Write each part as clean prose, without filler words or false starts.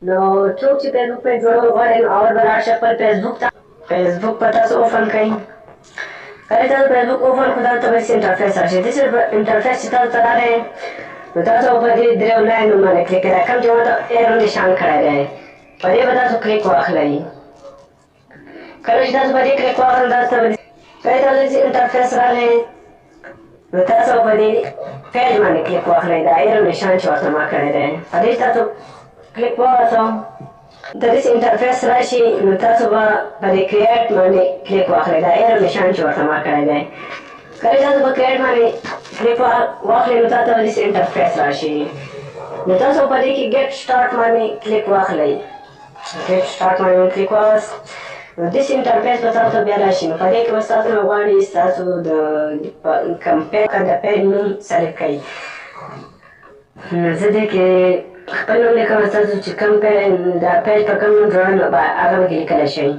نو څوک چې فیسبوک پیج جوړول غواړي نو اول به لاړ شي خپل فیسبوک په تاسو اوپن کړئ. کله چې تاسو فیسبوک اوپن کړو دلته به انټرفیس راشي. داسې انټرفیس چې تاسو ته راغی نو تاسو په دې دریو لاینو باندې کلیک کړئ. کوم چې ورته ایرو نشان کړی دی په دې به تاسو کلیک واخلئ. کله چې تاسو په دې کلیک واخلئ تاسو ته کله تاسو انټرفیس راغی نو تاسو په دې پیج باندې کلیک واخلئ. دا ایرو نشان چې ورته ما کړی دی په دې تاسو کلیک واچوم. د دې انټرفیس راشي نو تاسو به په دې کریټ باندې کلیک واخلئ. دا ایرو نشان چې ورته ما کړی دی کله تاسو په کریټ باندې کلیک واخلئ نو تاسو به دې انټرفیس راشي. نو تاسو په دې کې ګیټ سٹارټ باندې کلیک واخلئ. ګیټ سٹارټ باندې کلیک واخلئ نو دې انټرفیس به تاسو بیا راشي. نو په دې کې به تاسو غواړئ تاسو د کمپیټ د پیج نوم سلیکټ کړئ. زه دې کې خپل نوم لیکم. تاسو چې کوم دا پیج په کوم نوم جوړوئ نو هغه به کې لیکلی شئ.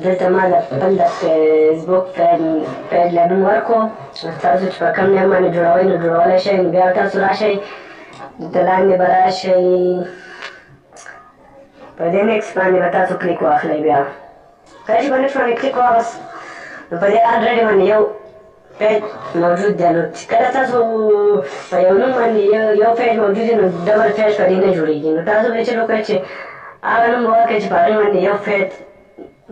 دلته ما د خپل د فیسبوک پیج له نوم ورکړو. تاسو چې په کوم نوم باندې جوړوئ نو جوړولی شئ. نو بیا تاسو راشئ دلته لاندې به راشئ په دې نیکسټ باندې به تاسو کلیک واخلئ. بیا کله چې په نیکسټ باندې کلیک واخلئ نو په دې الریډي باندې یو پیج موجود دی. نو کله تاسو په یو نوم باندې یو پیج موجود دی نو ډبل پیج په دې نه جوړېږي. نو تاسو به چل وکړئ چې هغه نوم به ورکړئ چې په هغې باندې یو پیج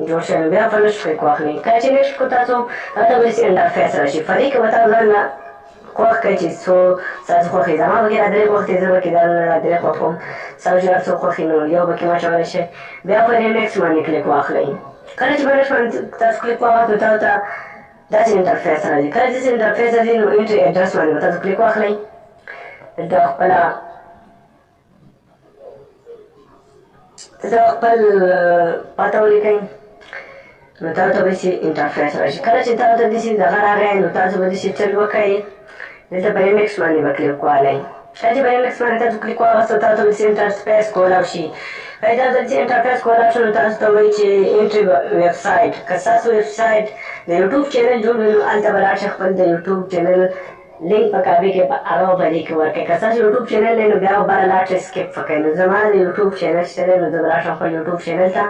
جوړ شوی. بیا په نیکسټ کلیک واخلئ. کله چې نیکسټ کړو تاسو هلته به داسې انټرفیس راشي. په دې کې به تاسو ځان نه خوښ کړئ چې څو ستاسو خوښ وي. زما پکې دا درې خوښ دي. زه پکې دا درې خوښوم. ستاسو چې هر څوک خوښ وي نو یو پکې واچولی شئ. بیا په دې نیکسټ باندې کلیک واخلئ. کله چې په نیکسټ باندې تاسو کلیک واخلئ نو تاسو ته داسې انټرفیس راځي. کله چې داسې انټرفیس راځي نو انټري اډرس باندې به تاسو کلیک واخلئ. دلته خپله خپل پته ولیکئ نو تاسو ته به داسې انټرفیس راشي. کله چې تاسو ته داسې دغه راغی نو تاسو به داسې چل وکړئ. دلته په نیکسټ باندې به کلیک والئ. کله چې په نیکسټ باندې تاسو کلیک واخلئ تاسو ته به داسې انټرفیس کولاو شي. کله چې تاسو داسې انټرفیس کولاو شي نو تاسو ته وایي چې انټري ویب سایټ. که ستاسو ویب سایټ د یوټیوب چینل جوړ وي نو هلته به لاړ شئ خپل د یوټیوب چینل لینک په کابې کې هغه به په دې کې ورکړئ. که ستاسو یوټیوب چینل دی نو بیا به بله لاړ شئ سکیپ وکړئ. نو زما د یوټیوب چینل چې دی نو زه به لاړ شم خپل یوټیوب چینل ته.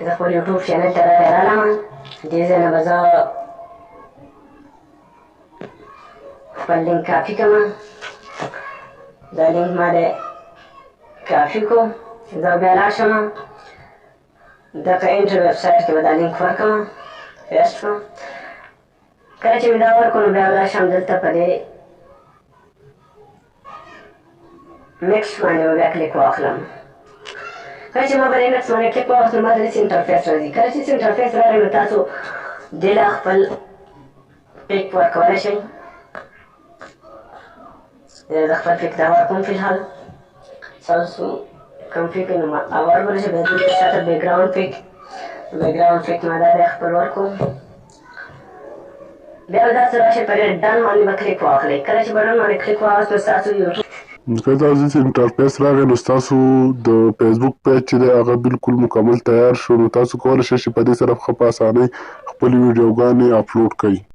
زه خپل یوټیوب چینل ته رالم. دې ځای نه به زه خپل لینک کاپي کړم. دا لینک ما د کاپي کړو. زه بیا لاړ شم دغه انټر ویب سایټ کې به دا لینک ورکړم پیسټ کړم. کله چې مې دا ورکړو نو بیا به راشم دلته په دې نیکسټ باندې به بیا کلیک واخلم. کله چې ما په دې نیکسټ باندې کلیک واخلم ما ته داسې انټرفیس راځي. کله چې داسې انټرفیس راغی نو تاسو دې له خپل پیک ورکولی شئ. زه خپل پیک دا ورکوم فلحال. ستاسو کوم پیک نو ورکولی شئ. بیا دلته شاته بیکګراونډ پیک ما دا دی خپل ورکوم. بیا به تاسو راشئ په دې ډن باندې به کلیک واخلئ. کله چې به ډن باندې کلیک واخلئ نو ستاسو یوټیوب کله تاسو چې انټرفیس راغی نو ستاسو د فیسبوک پیج چې دی هغه بالکل مکمل تیار شو. نو تاسو کولی شئ چې په دې سره ښه په اسانۍ خپلې ویډیوګانې اپلوډ کړئ.